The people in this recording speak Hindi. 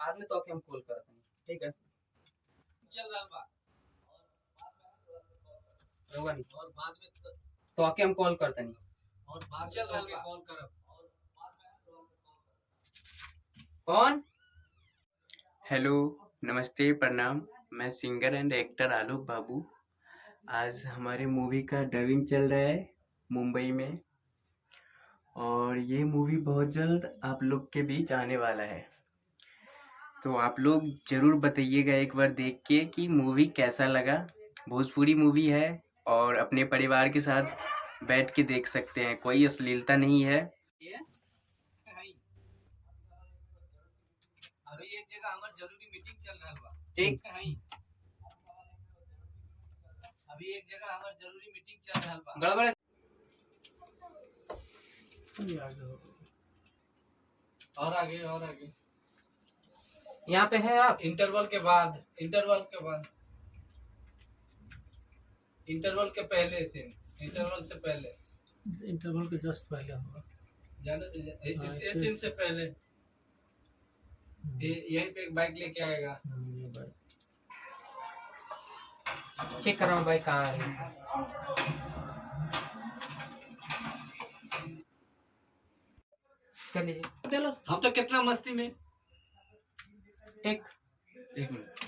बाद में तो हम कॉल करते हैं, ठीक है? चल रहा बा होगा नहीं और बाद में तो आके हम कॉल करते नहीं। और बाद चल रहा बा कॉल करब कौन? हेलो, नमस्ते, प्रणाम। मैं सिंगर एंड एक्टर आलोक बाबू। आज हमारे मूवी का डबिंग चल रहा है मुंबई में, और ये मूवी बहुत जल्द आप लोग के बीच आने वाला है। तो आप लोग ज़रूर बताइएगा एक बार देख के कि मूवी कैसा लगा। भोजपुरी मूवी है और अपने परिवार के साथ बैठ के देख सकते हैं, कोई अश्लीलता नहीं है। अभी एक जगह हमार जरूरी मीटिंग चल रहा बा, ठीक कहीं अभी एक जगह हमार जरूरी मीटिंग चल रहा बा। गड़बड़ है। और आगे और आगे यहाँ पे है आप? इंटरवल के बाद इंटरवल के पहले से इंटरवल से पहले इंटरवल के जस्ट पहले होगा। इस सीन से पहले यहीं पे एक बाइक लेके आएगा। ये बात चेक कर रहा हूँ भाई कहाँ है। कर लीजिए। हम तो कितना मस्ती में टेक एक मिनट